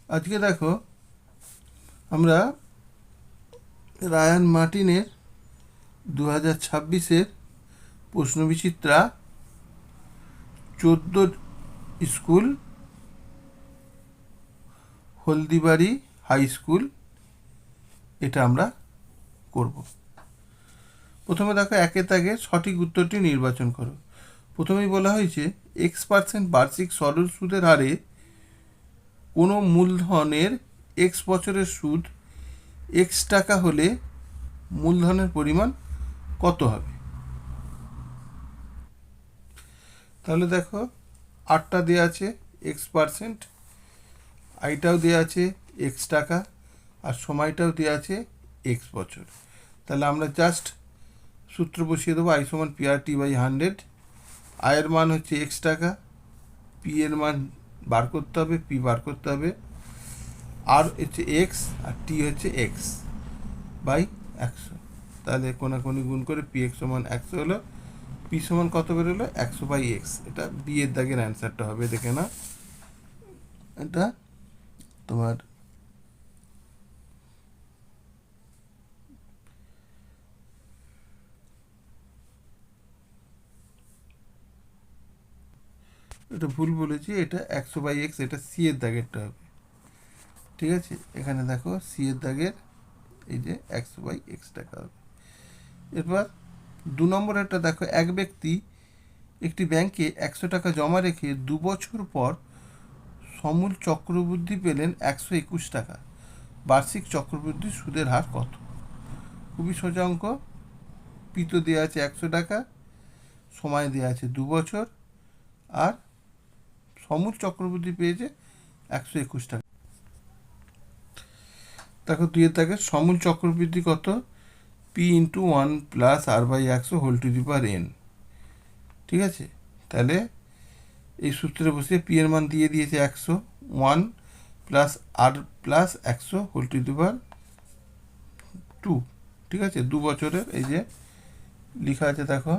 আজকে দেখো আমরা রায়ান মার্টিনের 2026-এর প্রশ্নবিচিত্রা 14 স্কুল হলদিবাড়ি হাই স্কুল এটা আমরা করব। প্রথমে দেখো একে তাকে সঠিক উত্তরটি নির্বাচন করো। প্রথমেই বলা হয়েছে X% বার্ষিক সরল সুদের হারে কোনো মূলধনের X বছরের সুদ X টাকা হলে মূলধনের পরিমাণ কত হবে। তাহলে দেখো 8টা দেওয়া আছে X%, আইটাও দেওয়া আছে X টাকা, আর সময়টাও দেওয়া আছে X বছর। তাহলে আমরা জাস্ট সূত্র বসিয়ে দেবো I = PR/T/100। আয়ের মান হচ্ছে X টাকা, পি এর মান বার করতে হবে, পি বার করতে হবে, আর হচ্ছে X আর টি হচ্ছে X/100। তাহলে কোনাকুনি গুণ করে PX = 100 হলো, পি সমান কত বেরোলো 100/X। এটা বি এর দাগের অ্যান্সারটা হবে, দেখে না এটা তোমার এটা ভুল বলেছি, এটা 100/X, এটা সি এর দাগেরটা হবে। ঠিক আছে, এখানে দেখো সি এর দাগের এই যে 100/X টাকা হবে। এরপর 2 নম্বরেরটা দেখো, এক ব্যক্তি একটি ব্যাংকে 100 টাকা জমা রেখে 2 বছর পর সমূল চক্রবৃদ্ধি পেলেন 121 টাকা। বার্ষিক চক্রবৃদ্ধি সুদের হার কত? খুবই সোজা অঙ্ক। পিতো দেওয়া আছে 100 টাকা, সময় দেওয়া আছে 2 বছর, আর সমূল চক্রবৃদ্ধি পেয়েছে 121 টাকা। দেখো 2 থাকে সমূল চক্রবৃদ্ধি কত, P×1 + R/100 ঠিক আছে, তাহলে এই সূত্রে বসে পি এর মান দিয়ে দিয়েছে 100, 1 + R+100 ঠিক আছে, 2 বছরের এই যে লেখা আছে দেখো,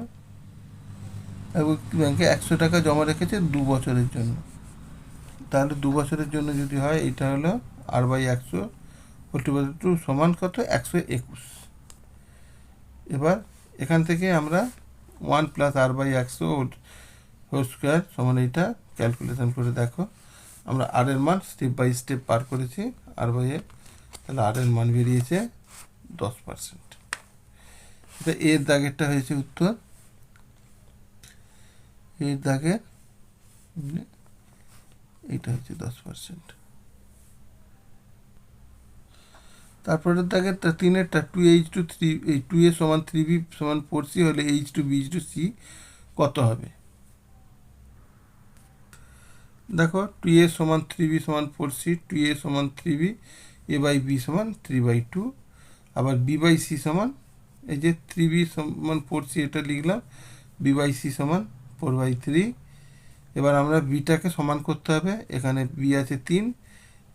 ব্যাংকে 100 টাকা জমা রেখেছে 2 বছরের জন্য। তাহলে 2 বছরের জন্য যদি হয়, এটা হলো R/100 সমান কত 121। এবার এখান থেকে আমরা 1 + R/100² সমান এইটা ক্যালকুলেশন করে দেখো, আমরা আর এর মান স্টেপ বাই স্টেপ পার করেছি R/1, তাহলে আর এর মান বেরিয়েছে 10%। এটা এর দাগেরটা হয়েছে উত্তর, এর দাগের এইটা হচ্ছে 10%। তারপরের দাগের 3-এরটা 2H2 এই 2A = 3B = 4C হলে H2B/C কত হবে। দেখো 2A = 3B = 4C, 2A = 3B, A/B = 3/2, আবার B/C সমান এই যে 3B = 4C এটা লিখলাম, B/C = 4/3। এবার আমরা বিটাকে সমান করতে হবে, এখানে বি আছে 3,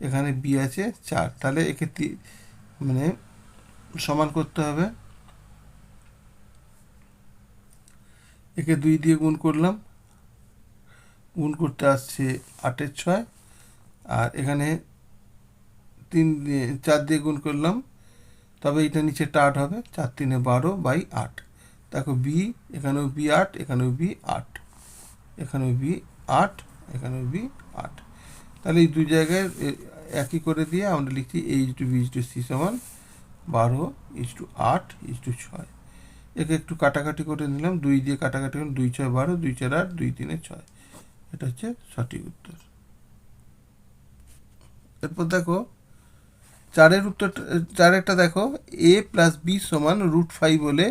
এখানে বি আছে 4, তাহলে একে মানে সমান করতে হবে। একে 2 দিয়ে গুণ করলাম, গুণ করতে আসছে 8-এর 6, আর এখানে 4 দিয়ে গুণ করলাম, তবে এটা নিচে 8 হবে, 4×3 = 12/8। দেখো বি, এখানেও বি 8, এখানেও বি 8, এখানেও বি 8, এখানেও বি 8। তাহলে এই দুই জায়গায় একই করে দিয়ে আমরা লিখছি H2B/C = 12:8:6। একে একটু কাটাকাটি করে নিলাম, 2 দিয়ে কাটাকাটি করলাম, 2 × 6 = 12, 2 × 4 = 8, 2 × 3 = 6। এটা হচ্ছে সঠিক উত্তর। এরপর দেখো 4-এর উত্তরটা, 4-এরটা দেখো A + B = √5 হলে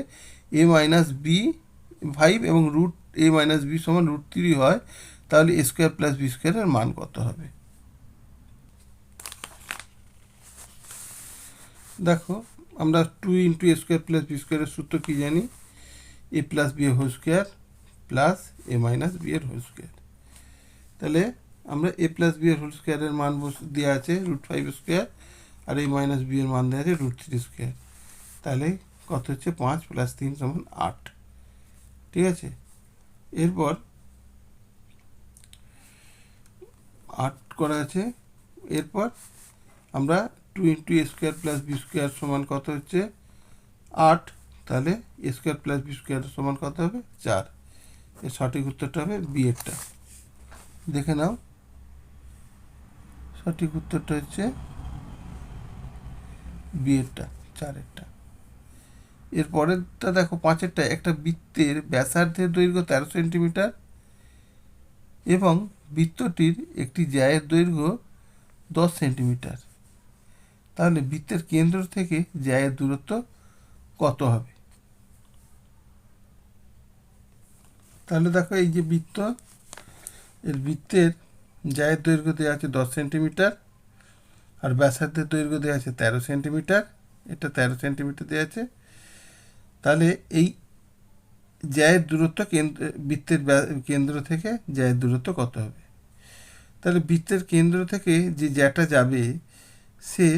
A - B5 এবং A - B = √3 হয়, তাহলে A² + B² এর মান কত হবে। দেখো আমরা 2 × A² + B² এর সূত্র কি জানি, A + B² + A - B²। তাহলে আমরা A + B² এর মান দেওয়া আছে √5², আর A - B এর মান দেওয়া আছে √3²। তাহলে কত হচ্ছে 5 + 3 = 8। ঠিক আছে, এরপর 8 করা আছে, এরপর আমরা 2 ইন্টু এ স্কোয়ার প্লাস বি স্কোয়ার সমান কত হচ্ছে 8, তাহলে এ স্কোয়ার প্লাস বি স্কোয়ার সমান কত হবে 4। এর সঠিক উত্তরটা হবে বি এরটা। দেখে নাও, সঠিক উত্তরটা হচ্ছে বি এরটা, 4-এরটা। এরপরেরটা দেখো 5-এরটা, একটা বৃত্তের ব্যাসার্ধের দৈর্ঘ্য 13 সেন্টিমিটার এবং বৃত্তটির একটি জ্যায়ের দৈর্ঘ্য 10 সেন্টিমিটার, তাহলে বৃত্তের কেন্দ্র থেকে জ্যায়ের দূরত্ব কত হবে? তাহলে দেখো এই যে বৃত্ত, এর বৃত্তের জ্যায়ের দৈর্ঘ্য দেওয়া আছে 10 সেন্টিমিটার আর ব্যাসার্ধের দৈর্ঘ্য দেওয়া আছে 13 সেন্টিমিটার, এটা 13 সেন্টিমিটার দেওয়া আছে। তাহলে এই জ্যায়ের দূরত্ব বৃত্তের কেন্দ্র থেকে জ্যায়ের দূরত্ব কত হবে? তাহলে বৃত্তের কেন্দ্র থেকে যে জ্যাটা যাবে সে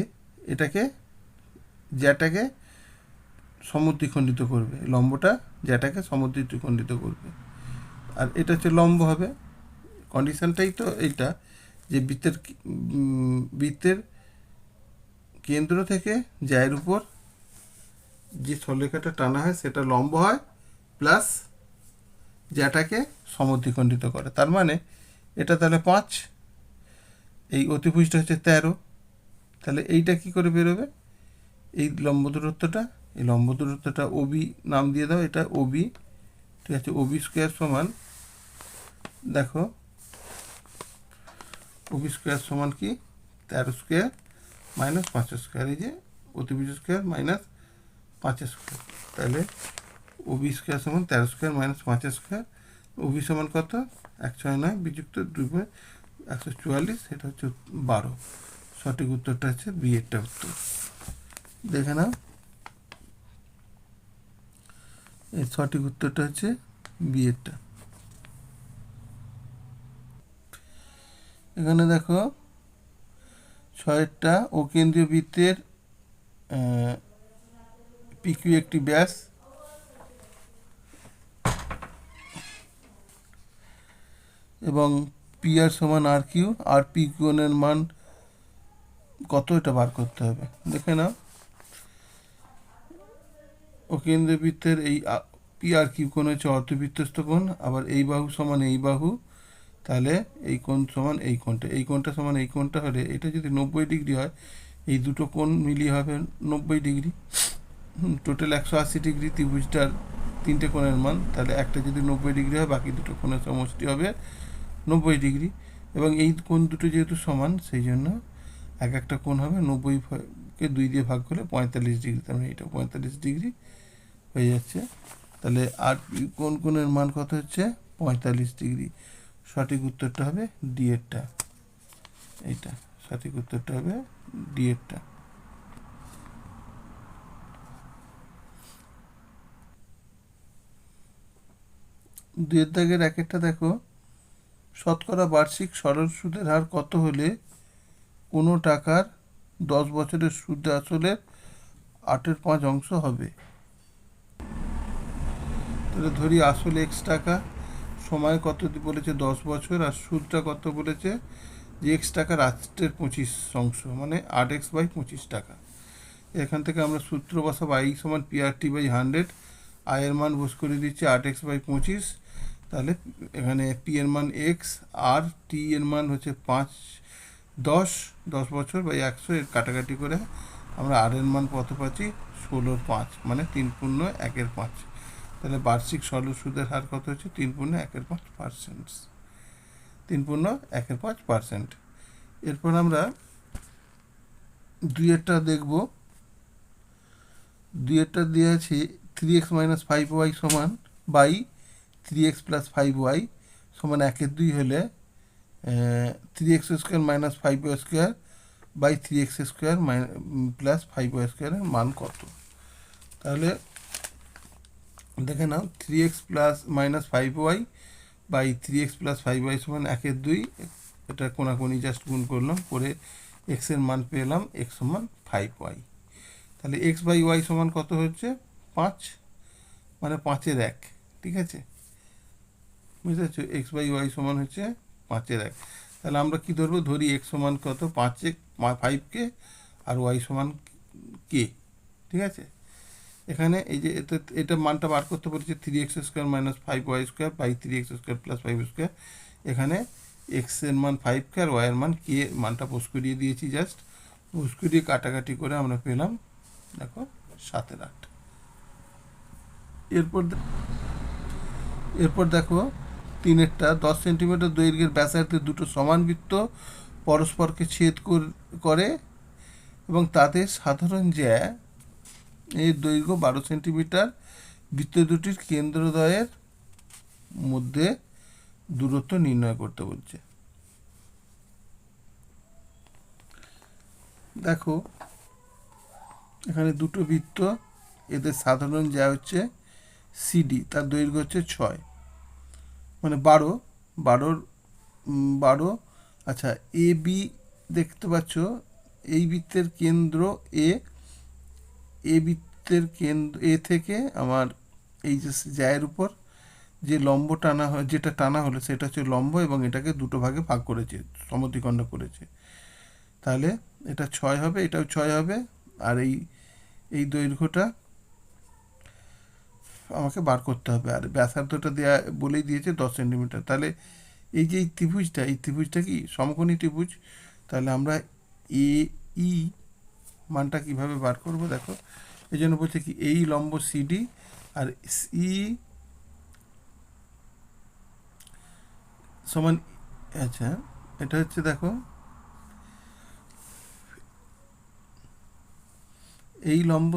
জ্যাটাকে সমদ্বিখণ্ডিত করবে, লম্বটা জ্যাটাকে সমদ্বিখণ্ডিত করবে, আর এটা হচ্ছে লম্ব হবে। কন্ডিশনটাই তো এইটা যে বৃত্তের কেন্দ্র থেকে জ্যায়ের উপর যে সরলরেখাটা টানা হয় সেটা লম্ব হয় প্লাস জ্যাটাকে সমদ্বিখণ্ডিত করে, তার মানে এটা তাহলে 5, এই অতিভুজটা হচ্ছে 13, তাহলে এইটা কি করে বেরোবে? এই লম্ব দূরত্বটা ওবি নাম দিয়ে দাও, এটা ওবি, ঠিক আছে। ওবি স্কোয়ার সমান, দেখো ওবি স্কোয়ার সমান কি 13 স্কোয়ার মাইনাস 5 স্কোয়ার, এই যে অতিভুজ স্কোয়ার মাইনাস 5 স্কোয়ার, তাহলে ওবি স্কোয়ার সমান 13 স্কোয়ার মাইনাস 5 স্কোয়ার। ওবি সমান কত? 109 বিযুক্ত 2/144, এটা হচ্ছে 12। সঠিক উত্তরটা হচ্ছে বি এরটা উত্তর। দেখে নাও, এর সঠিক উত্তরটা হচ্ছে বি এরটা। এখানে দেখো 6-এরটা, ও কেন্দ্রীয় বৃত্তের পিকিউ একটি ব্যাস এবং পি আর সমান আর কিউ, আর পি কোণের মান কত এটা বার করতে হবে। দেখে নাও, ও কেন্দ্রীয় বৃত্তের এই পি আর কিউ কোণ হচ্ছে অর্ধবৃত্তস্থ কোণ, আবার এই বাহু সমান এই বাহু, তাহলে এই কোণ সমান এই কোণটা সমান এই কোণটা হলে এটা যদি 90 ডিগ্রি হয়, এই দুটো কোণ মিলিয়ে হবে 90 ডিগ্রি, টোটাল 180 ডিগ্রি ত্রিভুজটার 3টে কোণের মান। তাহলে একটা যদি 90 ডিগ্রি হয়, বাকি দুটো কোণের সমষ্টি হবে 90 ডিগ্রি, এবং এই কোণ দুটো যেহেতু সমান সেই জন্য এক একটা কোণ হবে 90কে 2 দিয়ে ভাগ করলে 45 ডিগ্রি, তার মানে এটা 45 ডিগ্রি হয়ে যাচ্ছে। তাহলে আর কোণের মান কত হচ্ছে 45 ডিগ্রি। সঠিক উত্তরটা হবে ডি এরটা, এইটা সঠিক উত্তরটা হবে ডি এরটা। দুইয়ের দাগের একটা দেখো, শতকরা বার্ষিক সরল সুদের হার কত হলে কোনো টাকার 10 বছরের সুদ আসলের 8/5 অংশ হবে? তাহলে ধরি আসলে x টাকা, সময় কত বলেছে 10 বছর, আর সুদটা কত বলেছে যে x টাকার 8/25 অংশ, মানে 8x/25 টাকা। এখান থেকে আমরা সূত্র বসাবো i সমান PRT/100, আয়ের মান বস করে দিচ্ছি 8x/25, তাহলে এখানে পি এর মান এক্স আর টি এর মান হচ্ছে 10 বছর বাই 100, এর কাটাকাটি করে আমরা আর এর মান কত পাচ্ছি 16/5, মানে 3/1/5। তাহলে বার্ষিক সরল সুদের হার কত হচ্ছে 3/1/5%, 3/1/5%। এরপর আমরা দুইয়েরটা দেখব। দুইয়েরটা দিয়ে আছে 3x - 5y সমান বাই 3x + 5y সমান 1/2 হলে 3x² - 5y² by 3x² + 5y² এর মান কত? তাহলে দেখে নাও, 3x - 5y by 3x + 5y সমান 1/2, এটা কোনাকুনি জাস্ট গুণ করলাম, করে x এর মান পেলাম x সমান 5y। তাহলে x/y সমান কত হচ্ছে 5, মানে 5/1, ঠিক আছে, বুঝতে পারছো? x/y সমান হচ্ছে 5/1। তাহলে আমরা কি ধরবো, ধরি এক্স সমান কত 5k আর ওয়াই সমান কে। ঠিক আছে, এখানে এই যে এটা মানটা বার করতে বলেছে 3x² - 5y² by 3x² + 5y²। এখানে এক্স এর মান 5k আর ওয়াই এর মান কে, মানটা পোস্ট করিয়ে দিয়েছি, জাস্ট পোস্ট করিয়ে কাটাকাটি করে আমরা পেলাম দেখো 7/8। এরপর দেখো 3-এরটা 10 সেন্টিমিটার দৈর্ঘ্যের ব্যাসার্ধের দুটো সমান বৃত্ত পরস্পরকে ছেদ করে এবং তাদের সাধারণ জ্যা এর দৈর্ঘ্য 12 সেন্টিমিটার। বৃত্ত দুটির কেন্দ্রদ্বয়ের মধ্যে দূরত্ব নির্ণয় করতে বলছে। দেখো এখানে দুটো বৃত্ত, এদের সাধারণ জ্যা হচ্ছে সিডি, তার দৈর্ঘ্য হচ্ছে 6 মানে 12। আচ্ছা, এ বি দেখতে পাচ্ছ, এই বৃত্তের কেন্দ্র বৃত্তের কেন্দ্র এ থেকে আমার এই যে জ্যায়ের উপর যে লম্ব টানা হয়, যেটা টানা হলো সেটা হচ্ছে লম্ব, এবং এটাকে দুটো ভাগে ভাগ করেছে, সমদ্বিখণ্ড করেছে। তাহলে এটা 6 হবে, এটাও 6 হবে, আর এই দৈর্ঘ্যটা আমাকে বার করতে হবে, আর ব্যাসার্ধটা দেওয়া বলেই দিয়েছে 10 সেন্টিমিটার। তাহলে এই যে এই ত্রিভুজটা কি সমকোণী ত্রিভুজ। তাহলে আমরা এ ই মানটা কিভাবে বার করব, দেখো এই জন্য বলছে কি এই লম্ব সিডি আর সি সমান, আচ্ছা এটা হচ্ছে দেখো এই লম্ব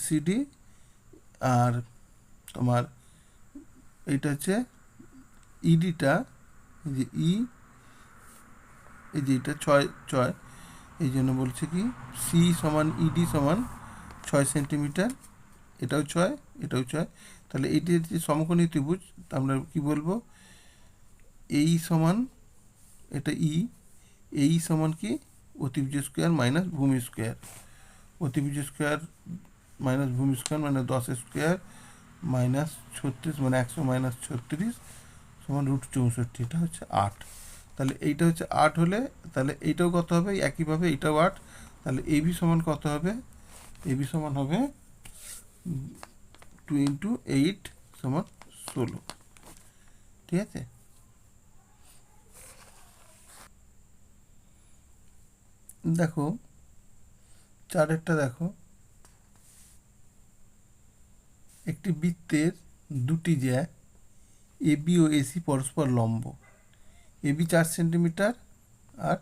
সিডি আর তোমার এইটা হচ্ছে ইডিটা, যে এই যে এটা 6, এই জন্য বলছে কি সি সমান ইডি সমান 6 সেন্টিমিটার, এটাও 6 এটাও 6। তাহলে এইটি হচ্ছে সমকোণী ত্রিভুজ, আমরা কি বলবো, এই সমান এটা এই সমান কি অতিভুজ স্কোয়ার মাইনাস ভূমি স্কোয়ার, অতিভুজ স্কোয়ার মাইনাস ভূমি স্কোয়ার মানে 10² মাইনাস 36 মানে 100 মাইনাস 36 সমান √64, এটা হচ্ছে 8। তাহলে এইটা হচ্ছে 8 হলে, তাহলে এইটাও কত হবে, একইভাবে এটাও 8। তাহলে এবি সমান কত হবে, এবি সমান হবে 2 × 8 সমান 16। ঠিক আছে, দেখো 4-এরটা দেখো, একটি বৃত্তের দুটি জ্যা এবি ও এসি পরস্পর লম্ব, এবি 4 সেন্টিমিটার আর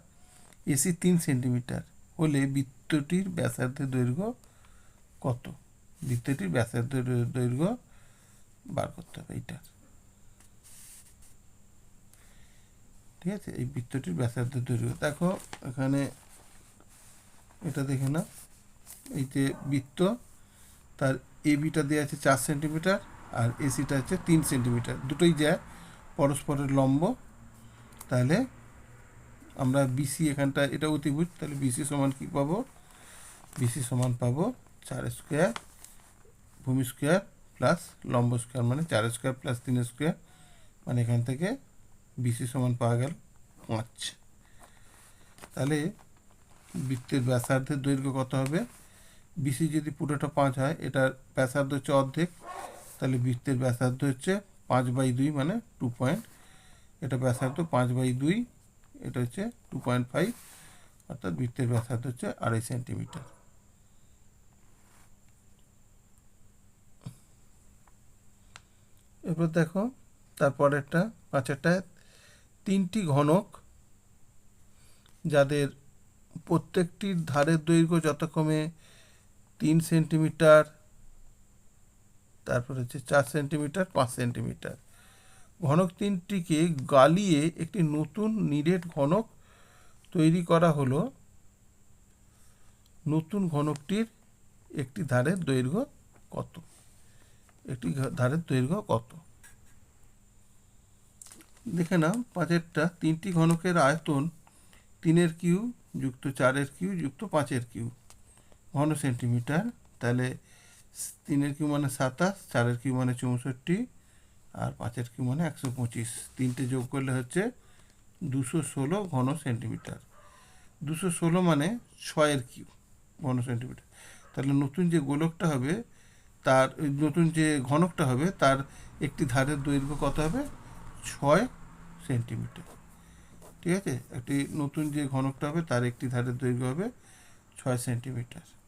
এসি 3 সেন্টিমিটার হলে বৃত্তটির ব্যাসার্ধের দৈর্ঘ্য কত, বৃত্তটির ব্যাসার্ধের দৈর্ঘ্য বার করতে হবে এইটার। ঠিক আছে, এই বৃত্তটির ব্যাসার্ধের দৈর্ঘ্য দেখো এখানে এটা দেখে না, এই যে বৃত্ত তার এবিটা দেওয়া আছে 4 সেন্টিমিটার আর এসিটা হচ্ছে 3 সেন্টিমিটার, দুটোই যায় পরস্পরের লম্ব। তাহলে আমরা বিসি এখানটা এটা অতিভুজ, তাহলে বিসি সমান কি পাবো, বিসি সমান পাবো 4² ভূমি স্কোয়ার প্লাস লম্ব স্কোয়ার মানে 4² + 3² মানে এখান থেকে বিসি সমান পাওয়া গেল 5। তাহলে বৃত্তের ব্যাসার্ধের দৈর্ঘ্য কত হবে, বিসি যদি পুরোটা 5 হয়, এটার ব্যাসার্ধ হচ্ছে অর্ধেক, তাহলে বৃত্তের ব্যাসার্ধ হচ্ছে 5/2 মানে 2 এটা ব্যাসার্ধ 5/2, এটা হচ্ছে 2.5, অর্থাৎ বৃত্তের ব্যাসার্ধ হচ্ছে 2.5 সেন্টিমিটার। এরপর দেখো তারপরেরটা 5-এরটা, 3টি ঘনক যাদের প্রত্যেকটির ধারের দৈর্ঘ্য যথাক্রমে 3 সেন্টিমিটার, তারপর হচ্ছে 4 সেন্টিমিটার, 5 সেন্টিমিটার, ঘনক 3টিকে গালিয়ে একটি নতুন নিরেট ঘনক তৈরি করা হলো, নতুন ঘনকটির একটি ধারের দৈর্ঘ্য কত, একটি ধারের দৈর্ঘ্য কত। দেখে নাও 5-এরটা, 3টি ঘনকের আয়তন 3-এর কিউ যুক্ত 4-এর কিউ যুক্ত 5-এর কিউ ঘন সেন্টিমিটার। তাহলে 3-এর কিউ মানে 27, 4-এর কিউ মানে 64 আর 5-এর কিউ মানে 125, তিনটে যোগ করলে হচ্ছে 216 ঘন সেন্টিমিটার। 216 মানে 6 কিউব ঘন সেন্টিমিটার। তাহলে নতুন যে গোলকটা হবে তার নতুন যে ঘনকটা হবে তার একটি ধারের দৈর্ঘ্য কত হবে? 6 সেন্টিমিটার। ঠিক আছে, একটি নতুন যে ঘনকটা হবে তার একটি ধারের দৈর্ঘ্য হবে 6 সেন্টিমিটার।